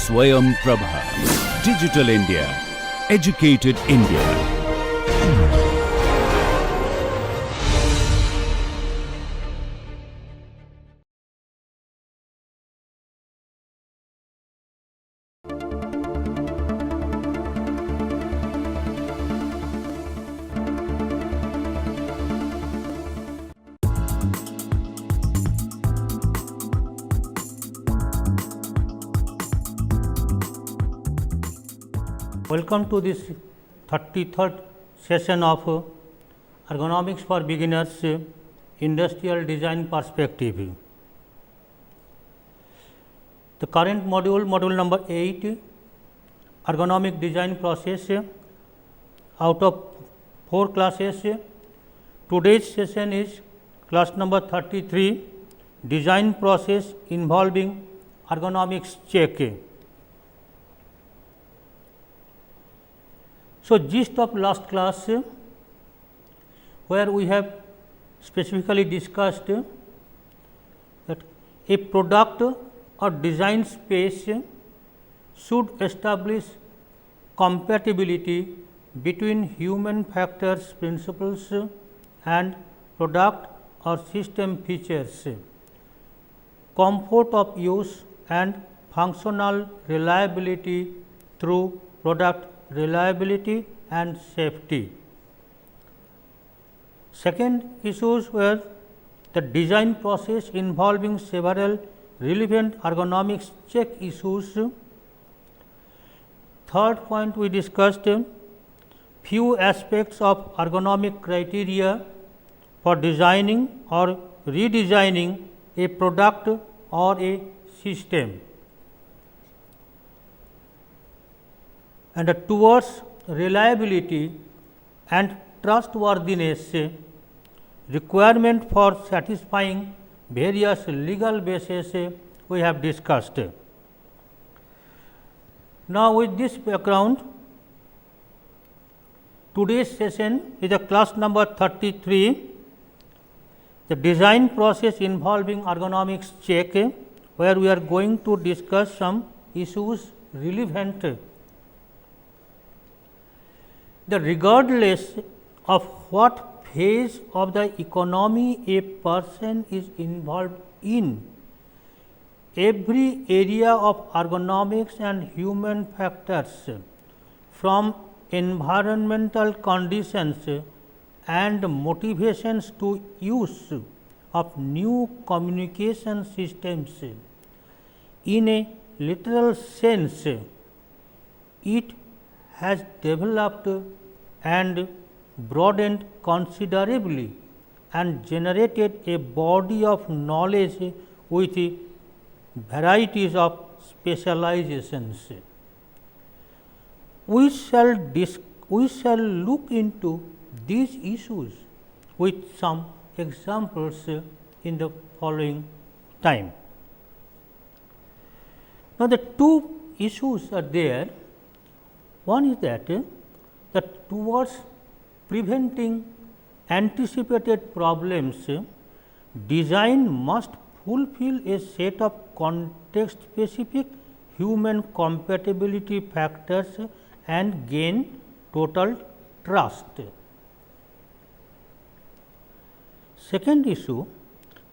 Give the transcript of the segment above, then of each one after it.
Swayam Prabha. Digital India. Educated India. Welcome to this 33rd session of Ergonomics for Beginners Industrial Design Perspective. The current module, module number 8, Ergonomic Design Process, out of 4 classes. Today's session is class number 33, Design Process involving Ergonomics Check. So, gist of last class, where we have specifically discussed that a product or design space should establish compatibility between human factors principles and product or system features, comfort of use and functional reliability through product reliability and safety. Second issues were the design process involving several relevant ergonomics check issues. Third point, we discussed few aspects of ergonomic criteria for designing or redesigning a product or a system. And towards reliability and trustworthiness, requirement for satisfying various legal bases we have discussed. Now, with this background, today's session is a class number 33, the design process involving ergonomics check, where we are going to discuss some issues relevant. Regardless of what phase of the economy a person is involved in, every area of ergonomics and human factors, from environmental conditions and motivations to use of new communication systems, in a literal sense, it has developed and broadened considerably and generated a body of knowledge with varieties of specializations. We shall look into these issues with some examples in the following time. Now, the two issues are there. One is that towards preventing anticipated problems, design must fulfill a set of context specific human compatibility factors and gain total trust. Second issue,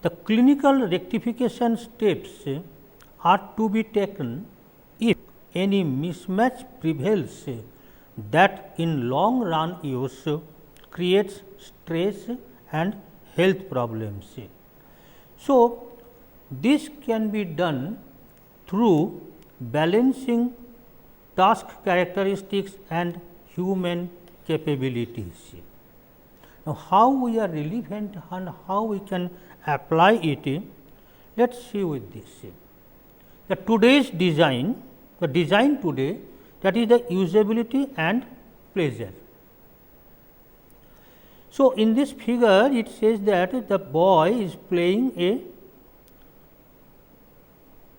the clinical rectification steps are to be taken if any mismatch prevails that in long run use creates stress and health problems. So, this can be done through balancing task characteristics and human capabilities. Now, how we are relevant and how we can apply it, let us see with this. The today's design, the design today, that is the usability and pleasure. So, in this figure it says that the boy is playing a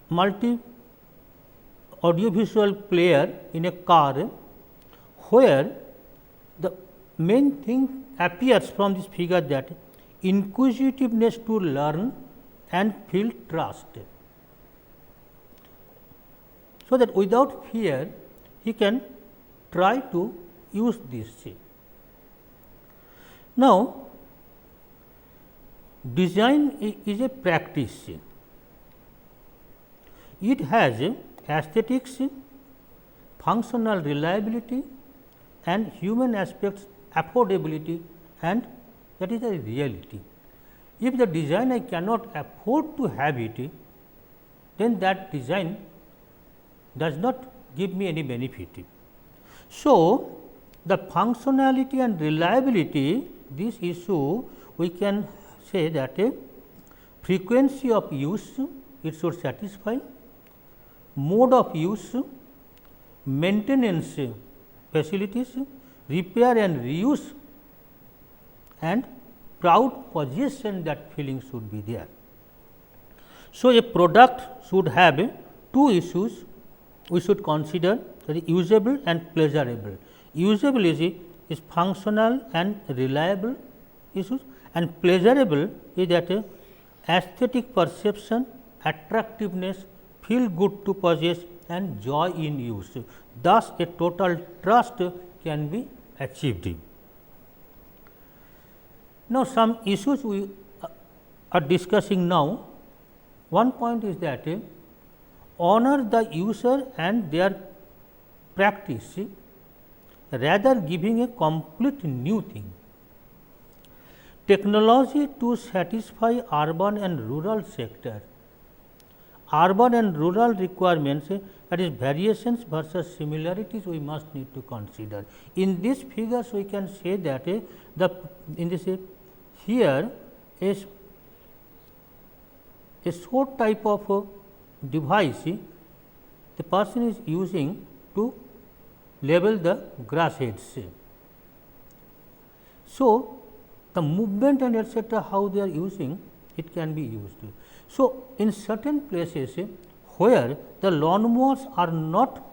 multi audiovisual player in a car, where the main thing appears from this figure that inquisitiveness to learn and feel trust. so that without fear he can try to use this. Now, design is a practice. It has aesthetics, functional reliability and human aspects, affordability, and that is a reality. If the design I cannot afford to have it, then that design does not give me any benefit. So, the functionality and reliability, this issue we can say that frequency of use it should satisfy, mode of use, maintenance facilities, repair and reuse, and proud possession, that feeling should be there. So, a product should have two issues we should consider, that is usable and pleasurable. Usable is functional and reliable issues, and pleasurable is that aesthetic perception, attractiveness, feel good to possess and joy in use. Thus, a total trust can be achieved. Now, some issues we are discussing now. One point is that honor the user and their practice rather giving a complete new thing. Technology to satisfy urban and rural sector. Urban and rural requirements, that is variations versus similarities, we must need to consider. In these figures we can say that in this here is a short type of device the person is using to level the grass heads. So, the movement and etcetera, how they are using, it can be used. So, in certain places where the lawnmowers are not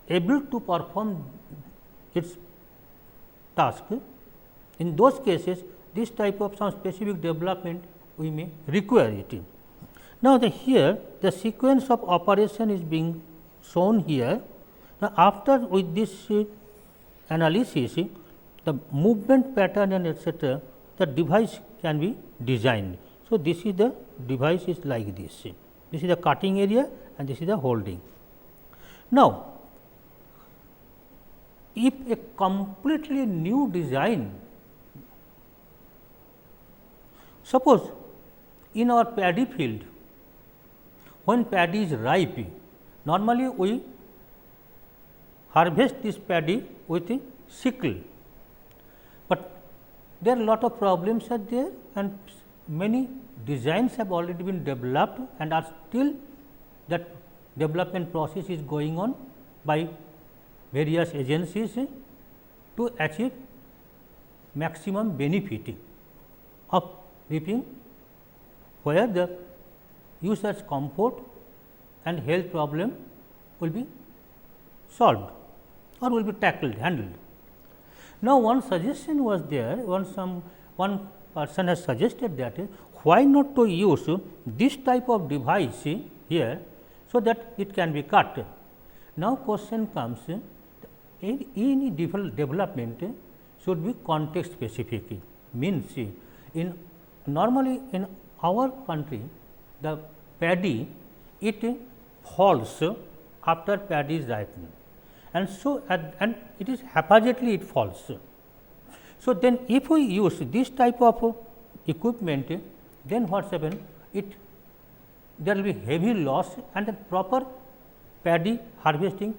able to perform its task, in those cases this type of some specific development we may require it. Now, here the sequence of operation is being shown here. Now, after with this analysis, the movement pattern and etcetera, the device can be designed. So, this is the device is like this. This is the cutting area and this is the holding. Now, if a completely new design, suppose in our paddy field, when paddy is ripe, normally we harvest this paddy with a sickle, but there are lot of problems are there and many designs have already been developed and are still that development process is going on by various agencies to achieve maximum benefit of reaping, where the user's comfort and health problem will be solved or will be tackled, handled. Now, one suggestion was there, one person has suggested that why not to use this type of device here, so that it can be cut. Now, question comes, any development should be context specific, means in normally in our country the paddy it falls after paddy is ripened, and so and it is haphazardly it falls. So, then if we use this type of equipment, then what happens? There will be heavy loss and the proper paddy harvesting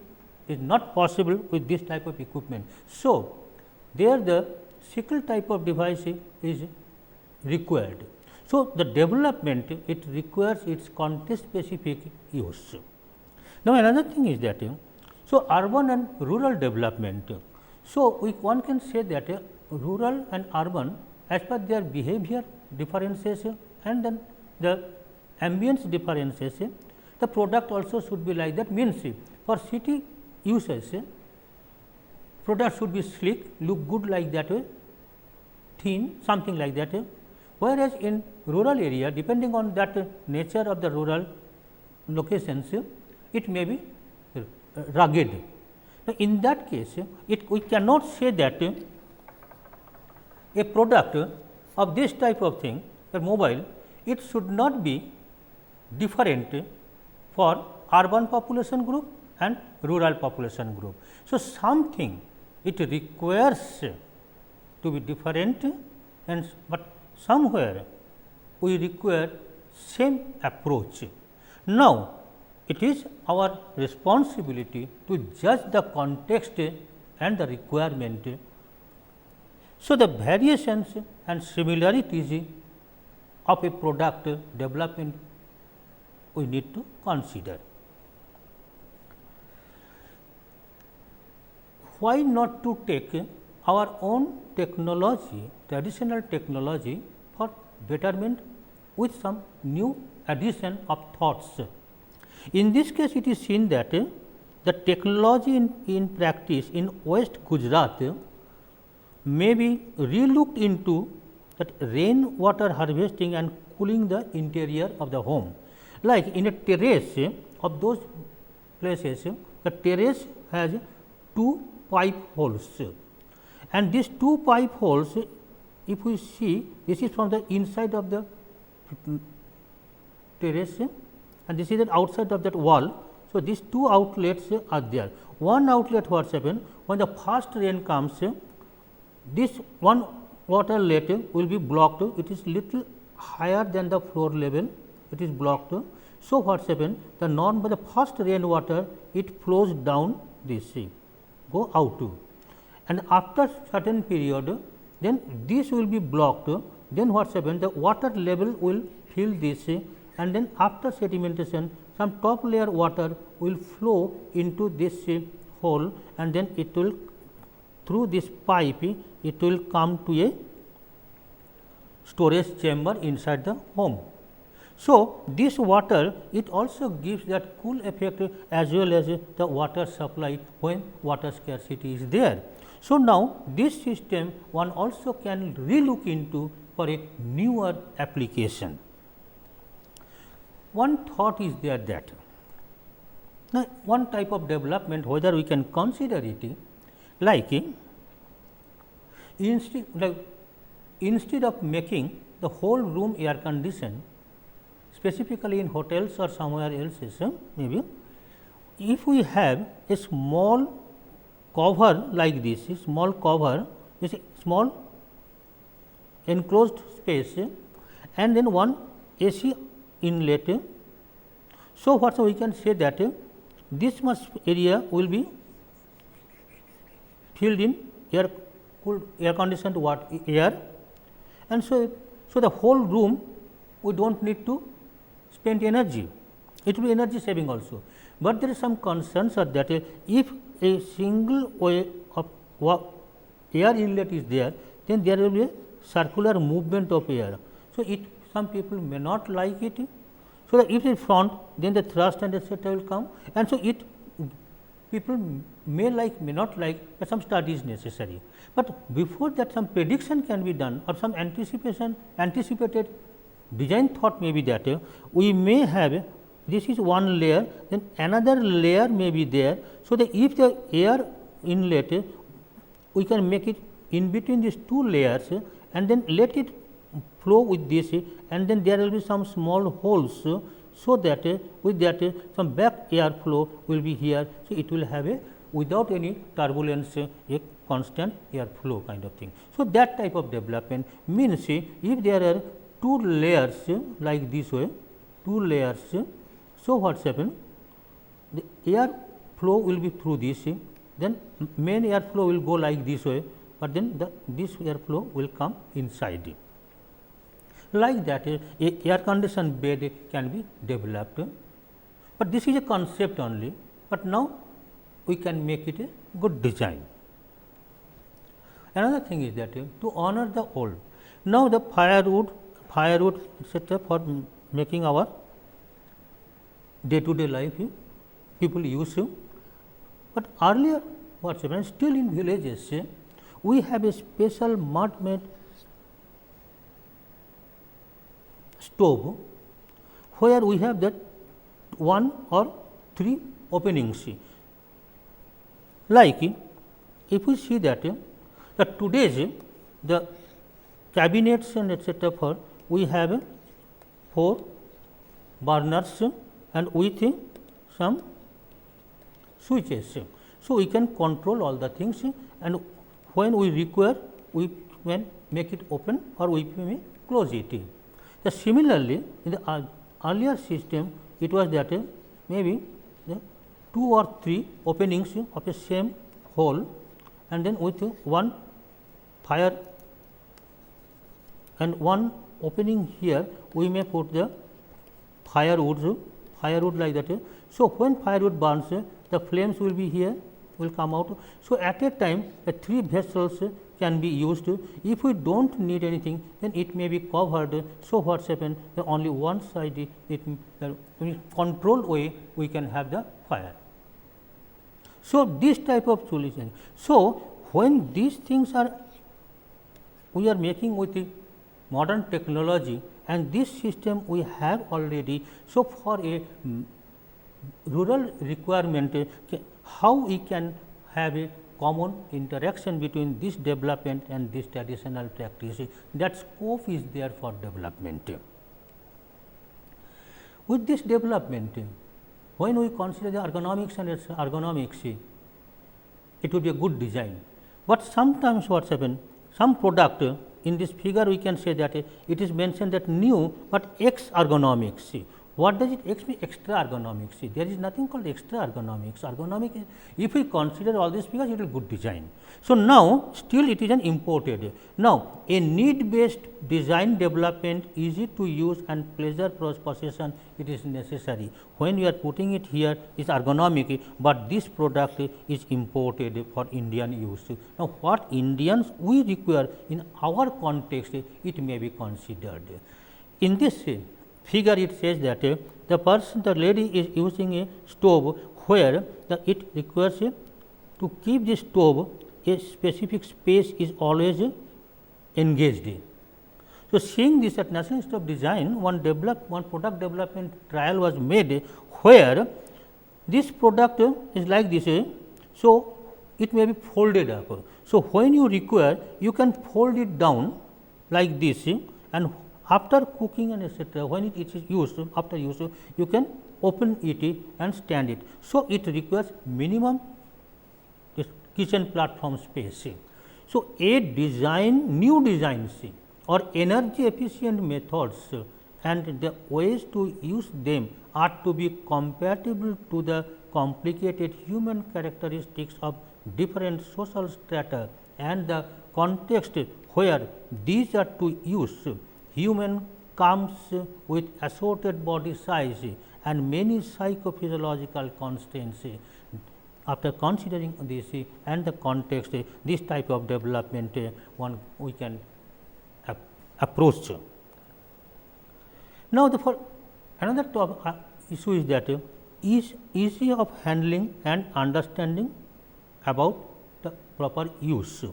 is not possible with this type of equipment. So, there the sickle type of device is required. So, the development it requires its context specific use. Now, another thing is that so urban and rural development. So, one can say that rural and urban as per their behavior differences and then the ambience differences, the product also should be like that, means for city uses product should be sleek, look good like that way, thin, something like that. Whereas, in rural area, depending on that nature of the rural locations it may be rugged. Now, in that case we cannot say that a product of this type of thing, a mobile, it should not be different for urban population group and rural population group. So, something it requires to be different, and but somewhere we require same approach. Now, it is our responsibility to judge the context and the requirement. So, the variations and similarities of a product development we need to consider. Why not to take our own technology, traditional technology for betterment with some new addition of thoughts. In this case, it is seen that the technology in practice in West Gujarat may be relooked into that rain water harvesting and cooling the interior of the home. Like in a terrace of those places, the terrace has two pipe holes, and these two pipe holes, if we see, this is from the inside of the terrace and this is the outside of that wall. So, these two outlets are there. One outlet what happens when the first rain comes, this one water let will be blocked, it is little higher than the floor level, it is blocked. So, what happens, the the first rain water it flows down this, go out, and after certain period then this will be blocked, then what happens, the water level will fill this, and then after sedimentation some top layer water will flow into this hole, and then it will through this pipe it will come to a storage chamber inside the home. So, this water it also gives that cool effect as well as the water supply when water scarcity is there. So, now this system one also can relook into for a newer application. One thought is there that now one type of development whether we can consider it like instead of making the whole room air conditioned, specifically in hotels or somewhere else, maybe if we have a small cover like this, a small cover is a small enclosed space and then one AC inlet. So, what we can say that this much area will be filled in air cooled air conditioned air, and so the whole room we do not need to spend energy, it will be energy saving also. But there is some concerns are that if a single way of air inlet is there, then there will be a circular movement of air. So, some people may not like it. So, that if it is front, then the thrust and etc. will come, and so people may like, may not like, but some study is necessary. But before that some prediction can be done or some anticipated design thought may be that we may have this is one layer, then another layer may be there. So, that if the air inlet we can make it in between these two layers and then let it flow with this, and then there will be some small holes. So, that with that some back air flow will be here. So, it will have a without any turbulence a constant air flow kind of thing. So, that type of development means if there are two layers like this way, two layers. So, what is happen? The air flow will be through this, then main air flow will go like this way, but then this air flow will come inside. Like that a air conditioned bed can be developed, but this is a concept only, but now we can make it a good design. Another thing is that to honor the old, now the firewood etc. for making our day to day life people use, but earlier what happened, still in villages we have a special mud made stove where we have that 1 or 3 openings. Like if we see that today's the cabinets and etc. for we have 4 burners and with some switches. So, we can control all the things and when we require we can make it open or we may close it. Similarly, in the earlier system it was that maybe the 2 or 3 openings of the same hole and then with one fire and one opening here we may put the firewood like that. So, when firewood burns the flames will be here will come out. So, at a time the 3 vessels can be used. If we do not need anything then it may be covered. So, what is happened only one side it in controlled way we can have the fire. So, this type of solution. So, when these things are we are making with the modern technology and this system we have already. So, for a rural requirement how we can have a common interaction between this development and this traditional practice, that scope is there for development. With this development, when we consider the ergonomics and its ergonomics, it would be a good design, but sometimes what happens, some product in this figure we can say that it is mentioned that new, but X ergonomics. What does it X mean? Extra ergonomics. There is nothing called extra ergonomics. Ergonomic is, if we consider all these figures, it is good design. So, now still it is an imported. Now, a need based design development, easy to use and pleasure possession, it is necessary. When we are putting it here is ergonomic, but this product is imported for Indian use. Now, what Indians we require in our context, it may be considered. In this figure it says that the lady is using a stove where it requires to keep the stove a specific space is always engaged. So, seeing this at National Institute of Design one product development trial was made where this product is like this. So, it may be folded up. So, when you require you can fold it down like this and after cooking and etc., when it is used after use you can open it and stand it. So, it requires minimum kitchen platform space. So, a new designs or energy efficient methods and the ways to use them are to be compatible to the complicated human characteristics of different social strata and the context where these are to use. Human comes with assorted body size and many psychophysiological constraints. After considering this and the context, this type of development we can approach. Now, for another issue is that is easy of handling and understanding about the proper use.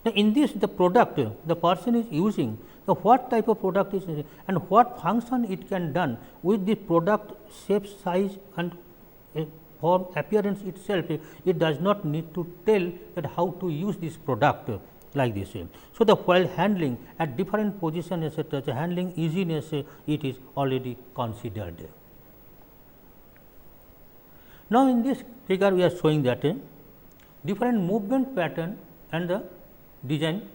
Now, in this the product the person is using, the what type of product is and what function it can done with the product shape, size and form appearance itself, it does not need to tell that how to use this product like this. So, the while handling at different position etc., the handling easiness it is already considered. Now, in this figure we are showing that different movement pattern and the design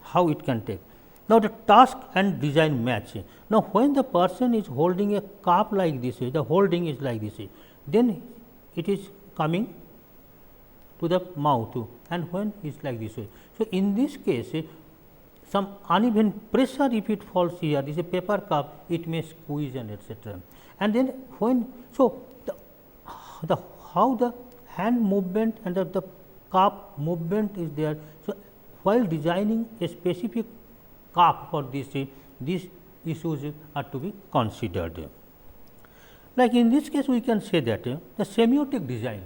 how it can take. Now, the task and design match. Now, when the person is holding a cup like this, the holding is like this, then it is coming to the mouth and when it is like this way. So, in this case some uneven pressure if it falls here, this is a paper cup, it may squeeze and etc. And then when, so the how the hand movement and the cup movement is there. So, while designing a specific cup for this, these issues are to be considered. Like in this case, we can say that the semiotic design,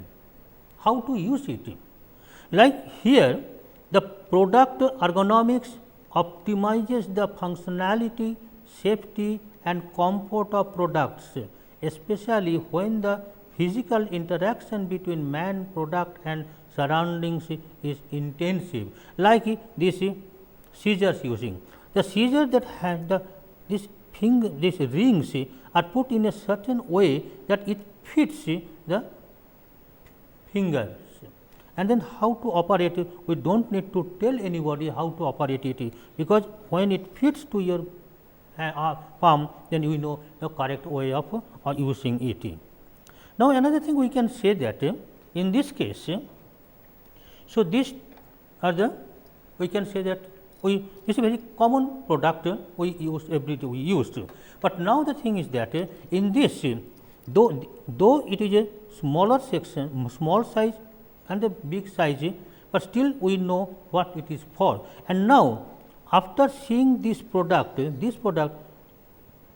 how to use it. Like here, the product ergonomics optimizes the functionality, safety and comfort of products especially when the physical interaction between man, product and surroundings is intensive, like this scissors using. The scissors that have these rings are put in a certain way that it fits the fingers, and then how to operate it, we do not need to tell anybody how to operate it, because when it fits to your palm, then we know the correct way of using it. Now, another thing we can say that in this case, so these are the, we can say that this is a very common product we use every day, we used. But now the thing is that in this, though it is a smaller section, small size and a big size, but still we know what it is for. And now, after seeing this product,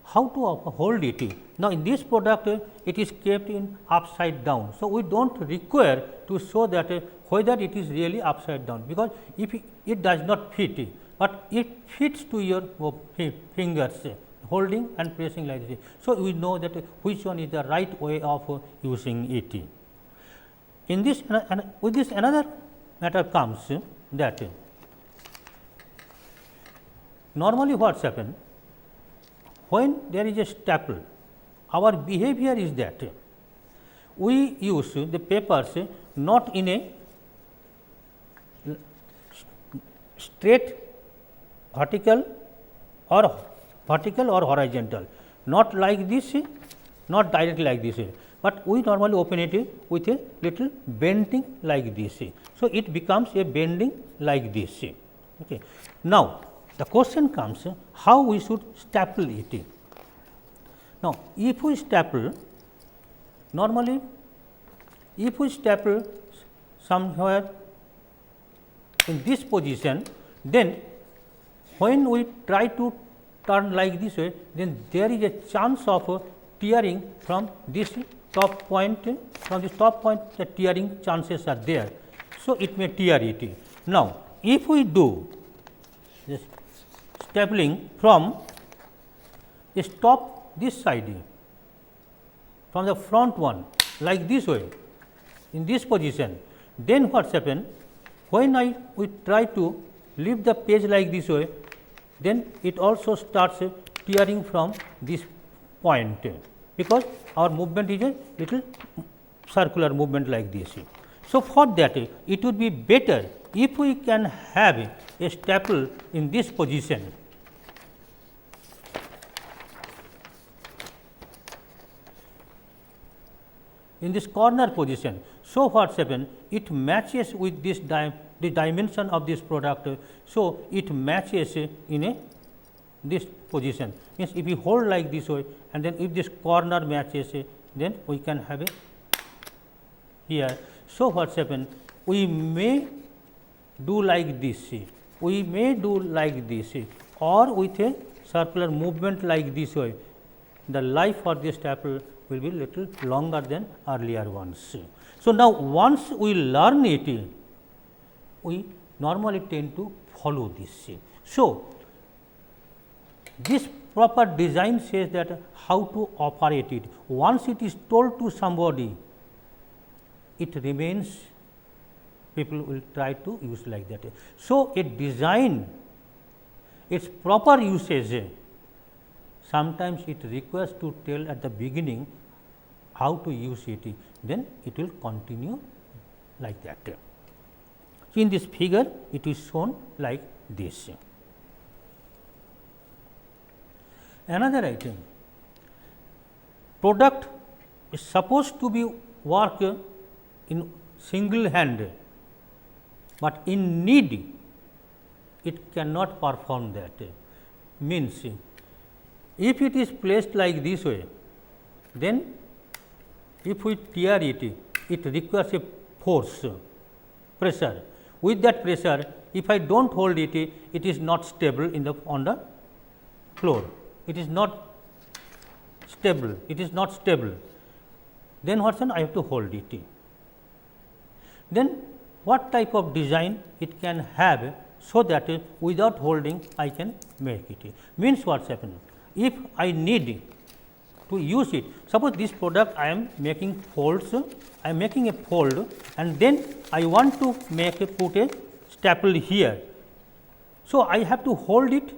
how to hold it. Now, in this product it is kept in upside down. So, we do not require to show that whether it is really upside down, because if it does not fit, but it fits to your fingers, holding and pressing like this. So, we know that which one is the right way of using it. In this, with this another matter comes that normally what happens when there is a staple, our behavior is that we use the papers not in a straight vertical or horizontal, not like this, not directly like this, but we normally open it with a little bending like this. So, it becomes a bending like this. Okay. Now, the question comes how we should staple it. Now, if we staple, normally if we staple somewhere in this position, then when we try to turn like this way, then there is a chance of tearing from this top point, the tearing chances are there. So, it may tear it. Now, if we do this stapling from stop this side, from the front one like this way, in this position, then what happens when we try to leave the page like this way, then it also starts tearing from this point, because our movement is a little circular movement like this. So, for that it would be better if we can have a staple in this position. In this corner position. So, what happens? It matches with this the dimension of this product. So, it matches in this position, means if we hold like this way, and then if this corner matches, then we can have a here. So, what happens? We may do like this, or with a circular movement like this way, the life for this staple will be little longer than earlier ones. So, now once we learn it, we normally tend to follow this. So, this proper design says that how to operate it. Once it is told to somebody, it remains, people will try to use like that. So, a design, its proper usage, sometimes it requires to tell at the beginning how to use it, then it will continue like that. So, in this figure it is shown like this. Another item, product is supposed to be work in single hand, but in need it cannot perform that. Means if it is placed like this way, then if we tear it, it requires a force, pressure. With that pressure, if I do not hold it, it is not stable in the on the floor. It is not stable. Then what happens? I have to hold it. Then what type of design it can have, so that without holding I can make it. Means what happens? If I need to use it. Suppose this product I am making folds, I am making a fold and then I want to put a staple here. So, I have to hold it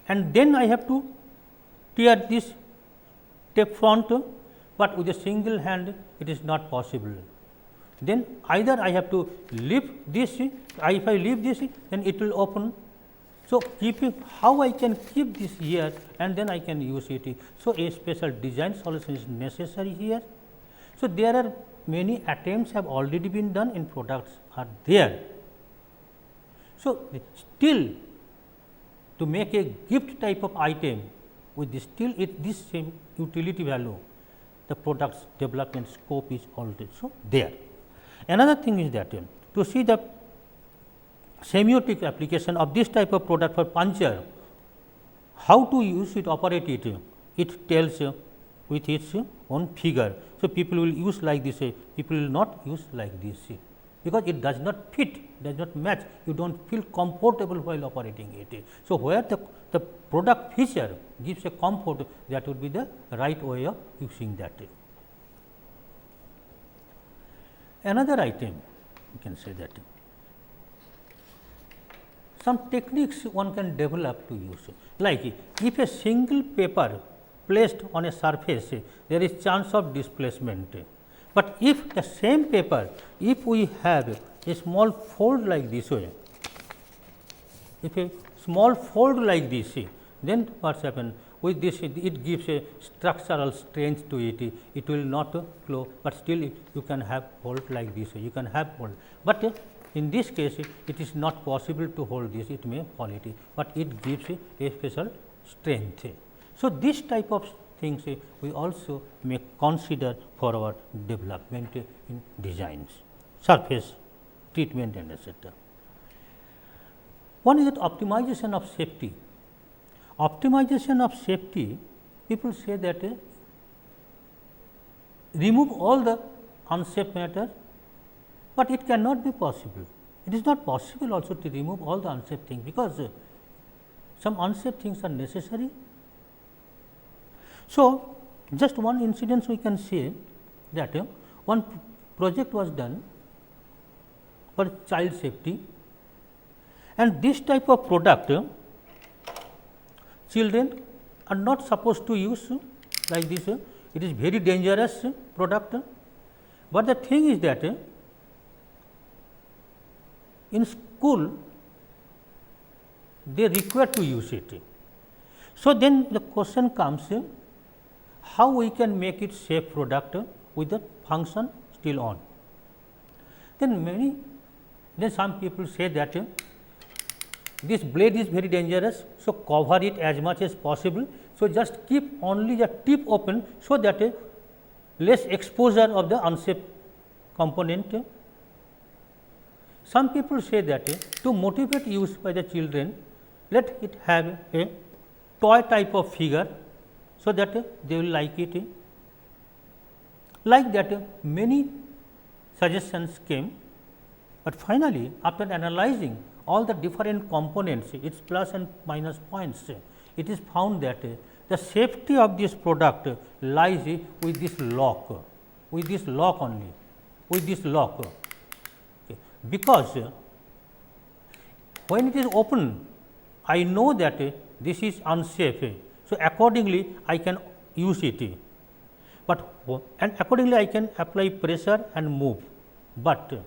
and then I have to tear this tape front, but with a single hand it is not possible. Then either I have to lift this, if I leave this then it will open. So, keeping how I can keep this here and then I can use it. So, a special design solution is necessary here. So, there are many attempts have already been done in products are there. So, still to make a gift type of item with this still this same utility value, the product's development scope is also there. Another thing is that to see the semiotic application of this type of product for puncture, how to use it, operate it, it tells with its own figure. So, people will use like this, people will not use like this, because it does not fit, does not match, you do not feel comfortable while operating it. So, where the product feature gives a comfort, that would be the right way of using that. Another item, you can say that some techniques one can develop to use, like if a single paper placed on a surface, there is chance of displacement. But if the same paper, if we have a small fold like this way, if a small fold like this, then what happens? With this it gives a structural strength to it, it will not flow, but still you can have hold like this, you can have hold. But in this case it is not possible to hold this, it may fall it, but it gives a special strength. So, this type of things we also may consider for our development in designs, surface treatment and etc. One is that optimization of safety. Optimization of safety, people say that remove all the unsafe matter, but it cannot be possible. It is not possible also to remove all the unsafe things, because some unsafe things are necessary. So, just one incident we can say that one project was done for child safety, and this type of product children are not supposed to use like this, it is very dangerous product. But the thing is that in school they require to use it. So, then the question comes, how we can make it safe product with the function still on. Then some people say that this blade is very dangerous, so cover it as much as possible. So, just keep only the tip open, so that less exposure of the unsafe component. Some people say that to motivate use by the children, let it have a toy type of figure, so that they will like it. Like that many suggestions came, but finally after analyzing all the different components, its plus and minus points, it is found that the safety of this product lies with this lock, only, with this lock. Okay. Because when it is open, I know that this is unsafe. So, accordingly I can use it, but and accordingly I can apply pressure and move. But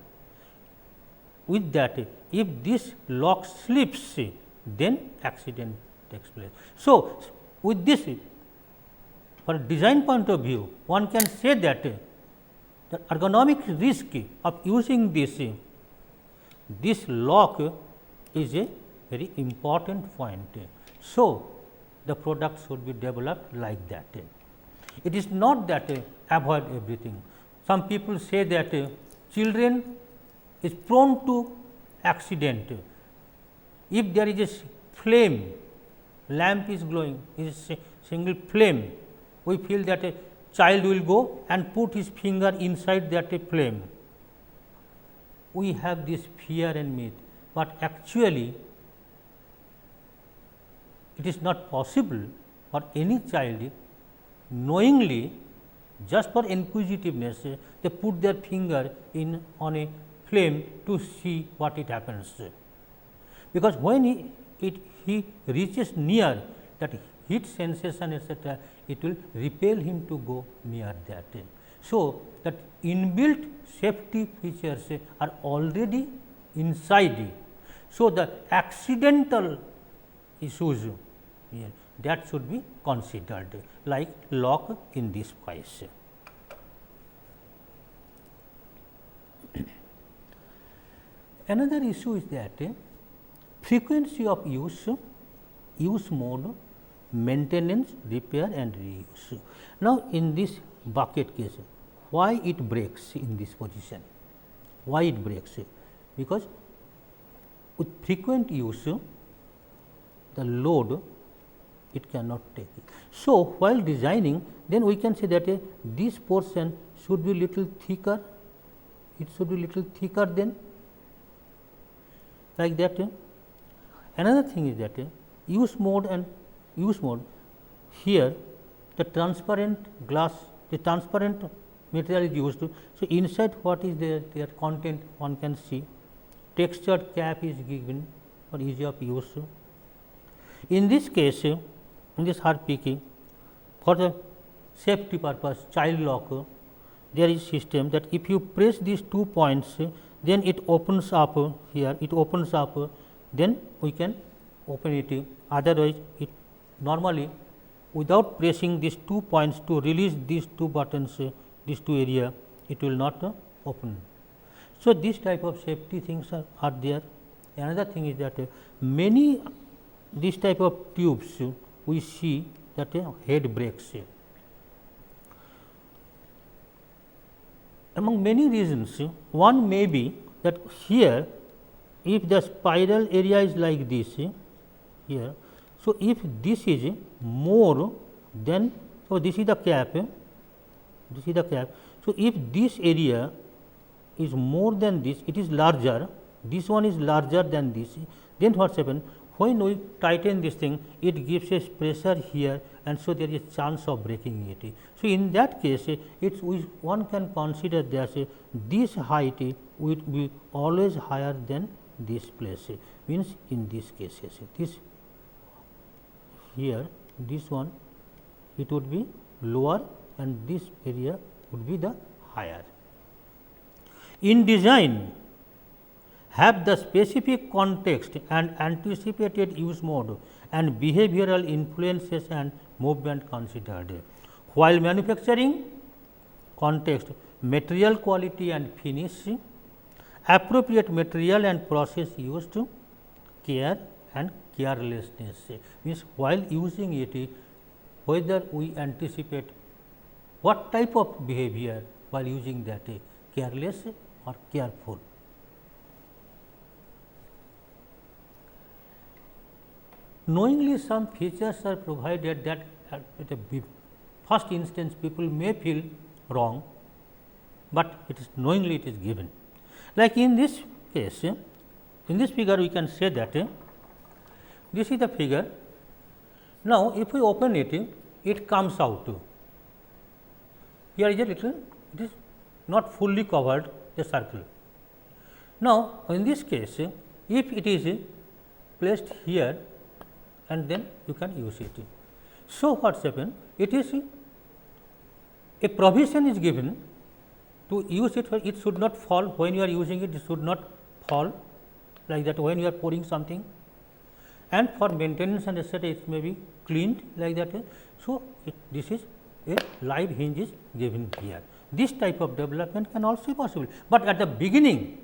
with that, if this lock slips, then accident takes place. So, with this, for design point of view, one can say that the ergonomic risk of using this lock is a very important point. So, the product should be developed like that. It is not that avoid everything. Some people say that children is prone to accident. If there is a flame, lamp is glowing, is a single flame, we feel that a child will go and put his finger inside that flame. We have this fear and myth, but actually it is not possible for any child knowingly, just for inquisitiveness, they put their finger on a flame to see what it happens. Because when he reaches near, that heat sensation etc., it will repel him to go near that. So, that inbuilt safety features are already inside. So, the accidental issues that should be considered, like lock in this wise. Another issue is that frequency of use mode, maintenance, repair and reuse. Now, in this bucket case, why it breaks in this position? Why it breaks? Because with frequent use, the load it cannot take it. So, while designing, then we can say that this portion should be little thicker, it should be little thicker than like that. Another thing is that use mode and use mode, here the transparent glass, the transparent material is used. So, inside what is their content one can see, textured cap is given for ease of use. In this case, in this harpiking, for the safety purpose, child lock, there is system that if you press these 2 points, then it opens up here, it opens up, then we can open it. Otherwise, it normally without pressing these 2 points to release these 2 buttons, these 2 area, it will not open. So, this type of safety things are there. Another thing is that many this type of tubes we see that head breaks. Among many reasons, one may be that here if the spiral area is like this here. So, if this is more than, so this is the cap, this is the cap. So, if this area is more than this, it is larger, this one is larger than this, then what happens? When we tighten this thing, it gives a pressure here, and so there is a chance of breaking it. So, in that case, one can consider that this height would be always higher than this place, means in this case, this here, this one it would be lower and this area would be the higher. In design, have the specific context and anticipated use mode and behavioral influences and movement considered. While manufacturing, context, material quality and finish, appropriate material and process used, care and carelessness, means while using it, whether we anticipate what type of behavior while using that, careless or careful. Knowingly, some features are provided that at the first instance people may feel wrong, but it is knowingly it is given. Like in this case, in this figure we can say that this is the figure. Now, if we open it, it comes out. Here is a little, it is not fully covered the circle. Now, in this case, if it is placed here, and then you can use it. So, what has happened? It is a provision is given to use it, it should not fall when you are using it, it should not fall like that when you are pouring something, and for maintenance and etc., it may be cleaned like that. So, this is a live hinge is given here. This type of development can also be possible, but at the beginning,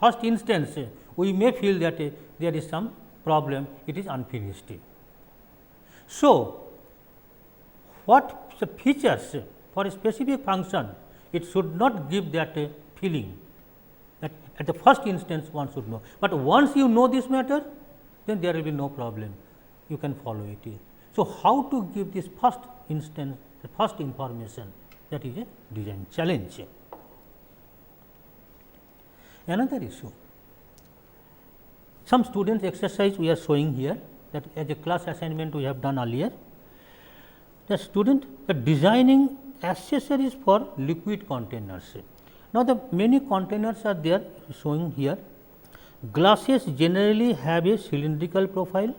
first instance, we may feel that there is some problem, it is unfinished. So, what the features for a specific function, it should not give that feeling that at the first instance one should know, but once you know this matter, then there will be no problem, you can follow it. So, how to give this first instance, the first information, that is a design challenge. Another issue, some students exercise we are showing here, that as a class assignment we have done earlier. the student designing accessories for liquid containers. Now, the many containers are there showing here. Glasses generally have a cylindrical profile.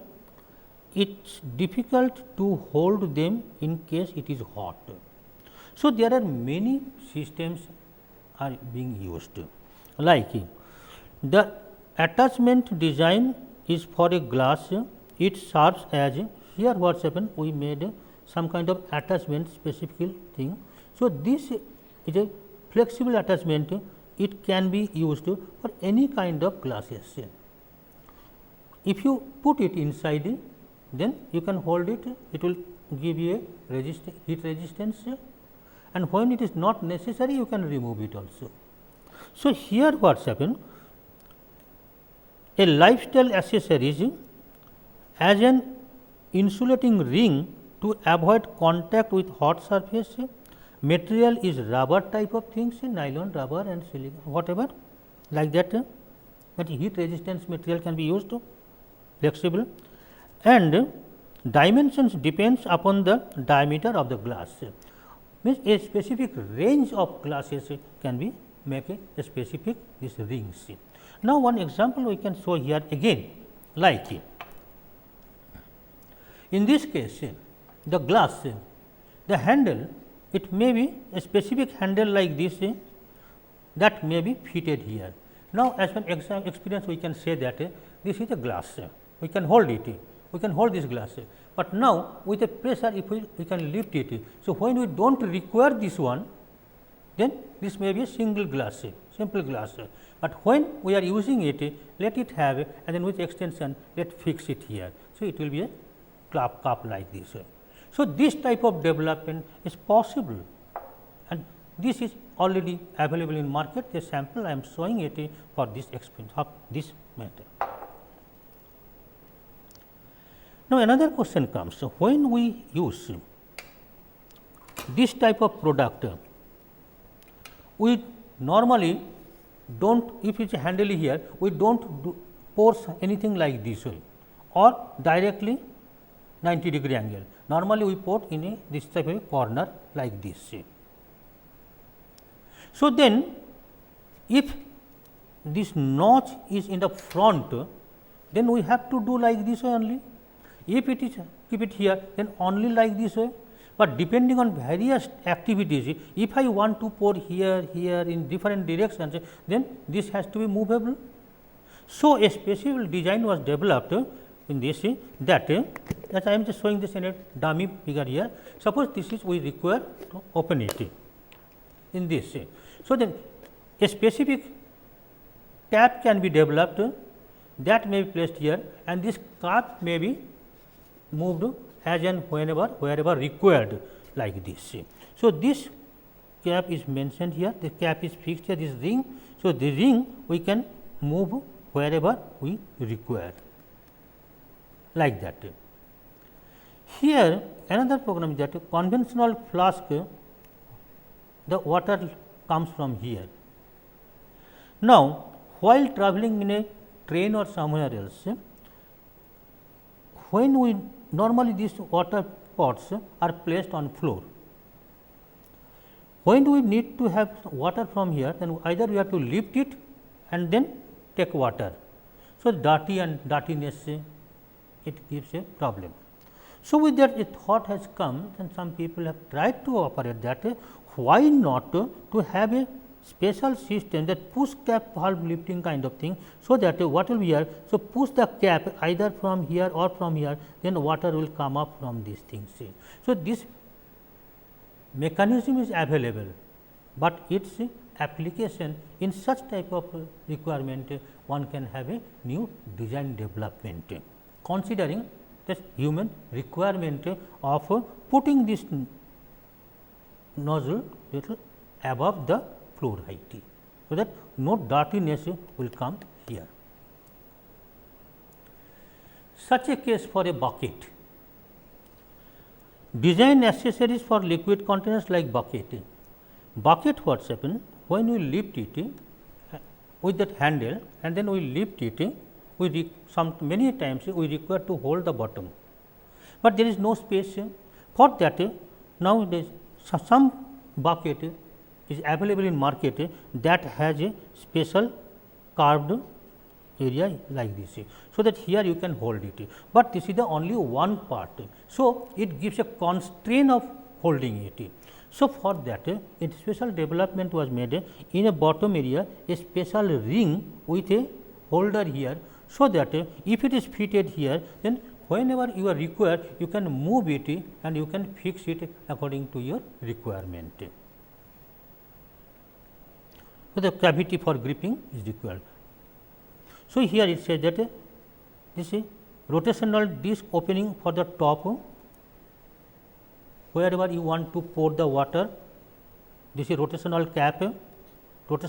It is difficult to hold them in case it is hot. So, there are many systems are being used, like the attachment design is for a glass. It serves as here what happened, we made some kind of attachment specific thing. So, this is a flexible attachment, it can be used for any kind of glasses. If you put it inside, then you can hold it, it will give you a heat resistance, and when it is not necessary you can remove it also. So, here what happened, a lifestyle accessories as an insulating ring to avoid contact with hot surface. Material is rubber type of things, nylon, rubber and silicone, whatever like that, but heat resistance material can be used, flexible, and dimensions depends upon the diameter of the glass. Means a specific range of glasses can be make a specific this rings. Now, one example we can show here again, like in this case the glass, the handle, it may be a specific handle like this that may be fitted here. Now, as an experience we can say that this is a glass, we can hold it, we can hold this glass, but now with a pressure if we can lift it. So, when we do not require this one, then this may be a single glass, simple glass, but when we are using it, let it have and then with extension let fix it here. So, it will be a cup like this. So, this type of development is possible and this is already available in market. The sample I am showing it for this experience of this matter. Now, another question comes. So, when we use this type of product, we normally do not, if it is handle here, we do not pour anything like this way or directly 90-degree angle. Normally, we put in this type of corner like this. So, then if this notch is in the front, then we have to do like this way only. If it is keep it here, then only like this way, but depending on various activities, if I want to pour here in different directions, then this has to be movable. So, a specific design was developed in this that as I am just showing this in a dummy figure here. Suppose this is we require to open it in this. So, then a specific cap can be developed that may be placed here and this cap may be moved as and wherever required like this. So, this cap is mentioned here, the cap is fixed here, this ring. So, the ring we can move wherever we require like that. Here another program is that conventional flask, the water comes from here. Now, while travelling in a train or somewhere else, when we normally these water pots are placed on floor. When we need to have water from here, then either we have to lift it and then take water. So, dirtiness it gives a problem. So, with that a thought has come and some people have tried to operate that, why not to have a special system that push cap valve lifting kind of thing. So, that what will be here? So, push the cap either from here or from here, then water will come up from these things. So, this mechanism is available, but its application in such type of requirement one can have a new design development, considering the human requirement of putting this nozzle little above the floor height, so that no dirtiness will come here. Such a case for a bucket. Design accessories for liquid containers like bucket. Bucket what happen when we lift it with that handle and then we lift it, many times we require to hold the bottom, but there is no space. For that now there is some bucket is available in market that has a special carved area like this. So, that here you can hold it, but this is the only one part. So, it gives a constraint of holding it. So, for that a special development was made in a bottom area, a special ring with a holder here. So, that if it is fitted here, then whenever you are required, you can move it and you can fix it according to your requirement. So, the cavity for gripping is required. So, here it says that this is rotational disc opening for the top, wherever you want to pour the water. This is rotational cap, put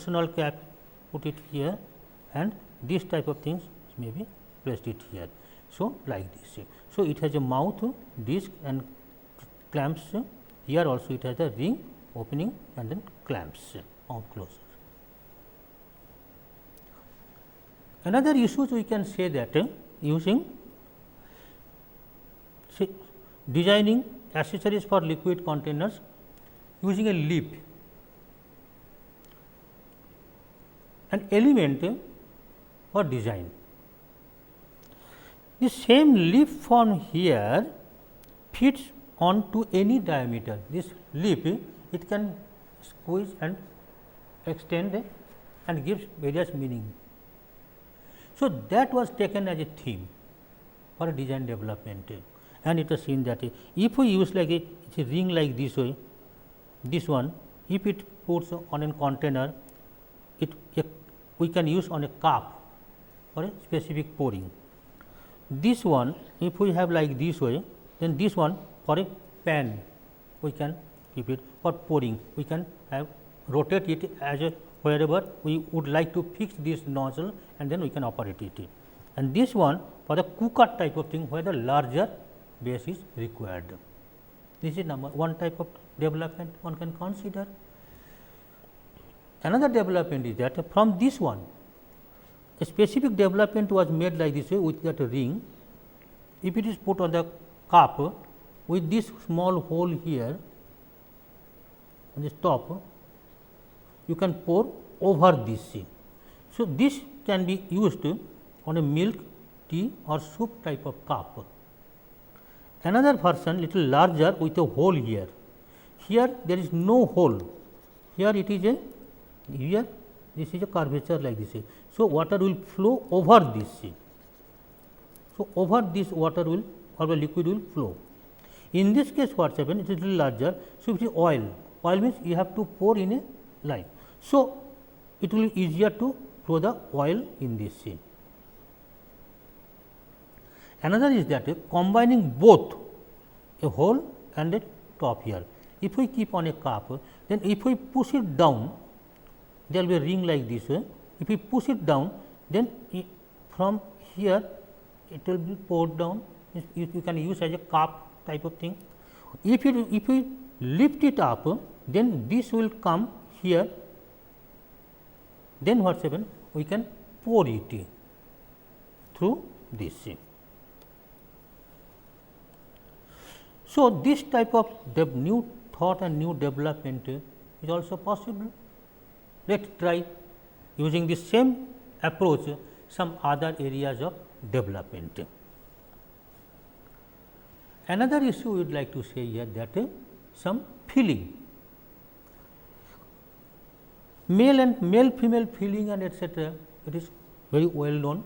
it here, and this type of things may be placed it here. So, like this. So, it has a mouth, disc and clamps. Here also it has a ring opening and then clamps, mouth closer. Another issues we can say that using designing accessories for liquid containers using a lip. An element for design. The same lip from here fits on to any diameter. This lip it can squeeze and extend and gives various meaning. So, that was taken as a theme for a design development, and it was seen that if we use like a ring like this way, this one if it puts on a container, we can use on a cup for a specific pouring. This one if we have like this way, then this one for a pan we can keep it for pouring, we can have rotate it as a wherever we would like to fix this nozzle and then we can operate it. And this one for the cooker type of thing where the larger base is required. This is number one type of development one can consider. Another development is that from this one a specific development was made like this way with that ring. If it is put on the cup with this small hole here on this top, you can pour over this. So, this can be used on a milk, tea or soup type of cup. Another version little larger with a hole here. Here there is no hole. Here it is here this is a curvature like this. So, water will flow over this. So, over this water will or the liquid will flow. In this case what happens, it is little larger. So, it is oil. Oil means you have to pour in a line. So, it will be easier to throw the oil in this. Another is that combining both a hole and a top here. If we keep on a cup, then if we push it down, there will be a ring like this. If we push it down, then from here it will be poured down. You can use as a cup type of thing. If we lift it up, then this will come here. Then what happens? We can pour it through this. So, this type of new thought and new development is also possible. Let us try using the same approach some other areas of development. Another issue we would like to say here that some filling, male female filling and etc. it is very well known.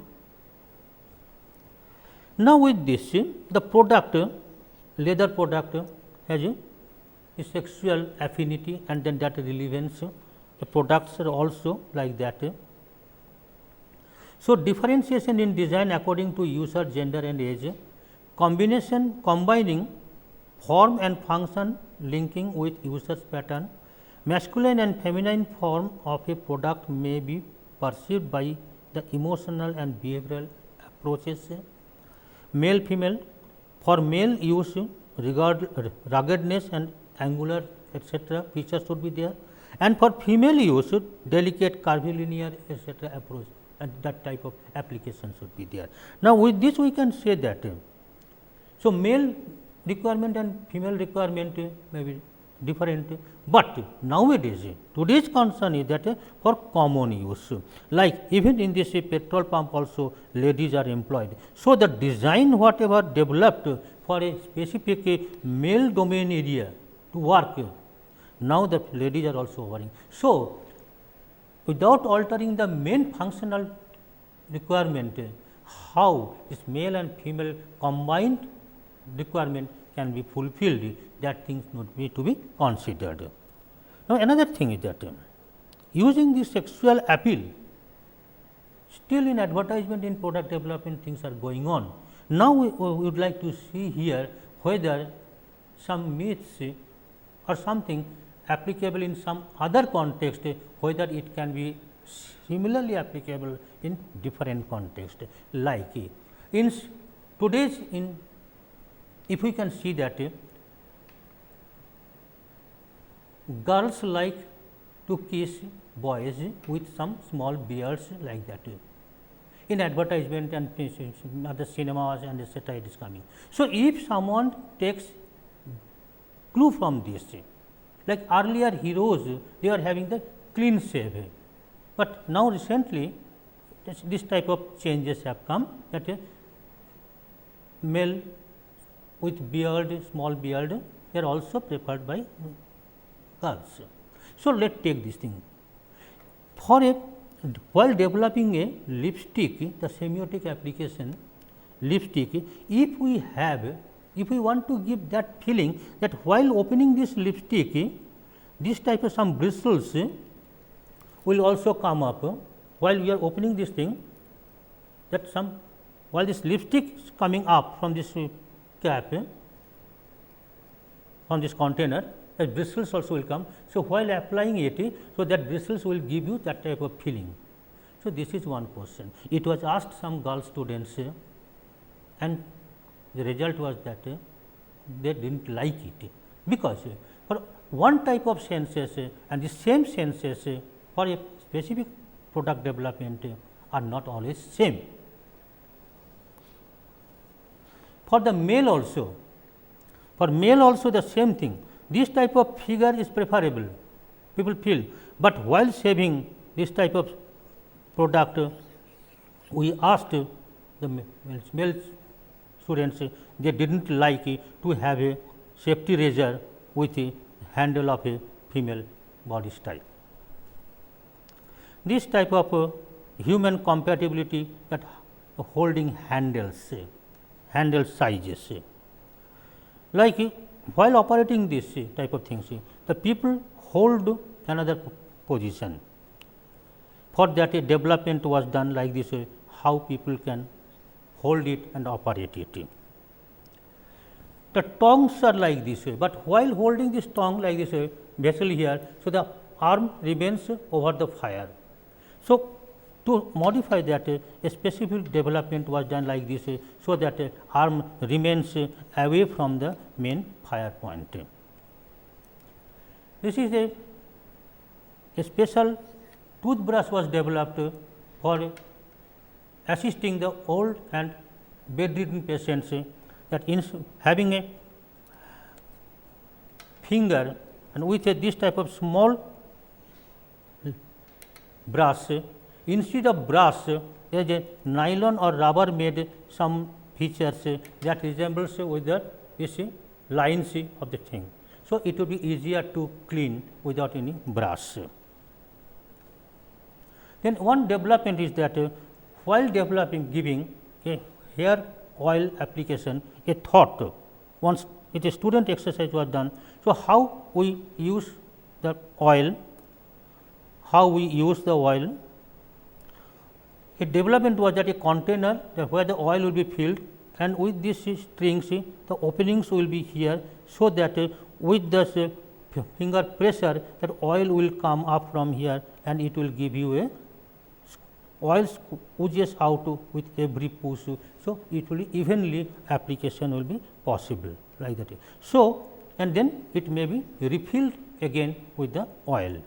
Now, with this the product leather product has a sexual affinity and then that relevance, the products are also like that. So, differentiation in design according to user gender and age, combining form and function linking with user's pattern, masculine and feminine form of a product may be perceived by the emotional and behavioral approaches, male female. For male use, ruggedness and angular etc. features should be there, and for female use, delicate curvilinear etc. approach and that type of application should be there. Now, with this we can say that, so male requirement and female requirement may be different, but nowadays today's concern is that for common use, like even in this petrol pump also ladies are employed. So, the design whatever developed for a specific male domain area to work, now the ladies are also wearing. So, without altering the main functional requirement, how this male and female combined requirement can be fulfilled, that things need to be considered. Now, another thing is that using the sexual appeal, still in advertisement, in product development things are going on. Now, we would like to see here whether some myths or something applicable in some other context, whether it can be similarly applicable in different context. Like in today's if we can see that girls like to kiss boys with some small beards like that. In advertisement and other cinemas and etc. it is coming. So, if someone takes clue from this, like earlier heroes, they are having the clean shave, but now recently this type of changes have come, that male with beard, small beard, they are also preferred by girls. So, let us take this thing. For a while developing a lipstick, the semiotic application lipstick, if we want to give that feeling that while opening this lipstick, this type of some bristles will also come up while we are opening this thing, that some while this lipstick is coming up from this cap, from this container, the bristles also will come. So, while applying it, so that bristles will give you that type of feeling. So, this is one question. It was asked some girl students and the result was that they did not like it, because for one type of senses and the same senses for a specific product development are not always same. For the male also, the same thing. This type of figure is preferable, people feel, but while saving this type of product, we asked the male students, they did not like to have a safety razor with a handle of a female body style. This type of human compatibility, that holding handles, handle sizes, like while operating this type of things, the people hold another position. For that a development was done like this, how people can hold it and operate it. The tongues are like this way, but while holding this tongue like this way, vessel here, so the arm remains over the fire. So, to modify that, a specific development was done like this, so that arm remains away from the main fire point. This is a special toothbrush was developed for assisting the old and bedridden patients, that in having a finger and with this type of small brush, instead of brush there is a nylon or rubber made some features that resembles with the this lines of the thing. So, it will be easier to clean without any brush. Then one development is that while developing, giving a hair oil application, a thought, once it a student exercise was done. So, how we use the oil, a development was that a container where the oil will be filled, and with this strings the openings will be here. So, that with the finger pressure, that oil will come up from here and it will give you a oil oozes out with every push. So, it will evenly application will be possible like that. So, and then it may be refilled again with the oil.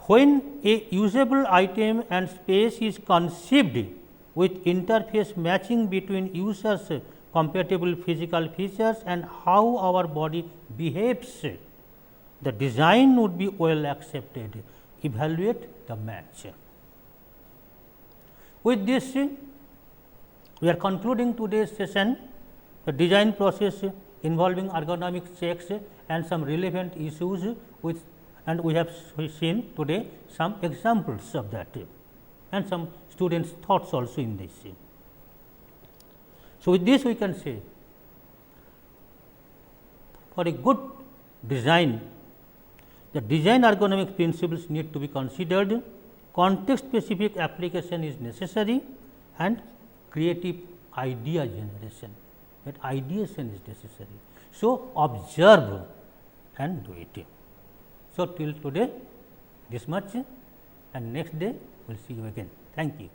When a usable item and space is conceived with interface matching between users compatible physical features and how our body behaves, the design would be well accepted. Evaluate the match. With this, we are concluding today's session. The design process involving ergonomic checks and some relevant issues with, and we have seen today some examples of that and some students' thoughts also in this. So, with this we can say, for a good design, the design ergonomic principles need to be considered, context specific application is necessary and creative idea generation, that ideation is necessary. So, observe and do it. So, till today this much, and next day we will see you again. Thank you.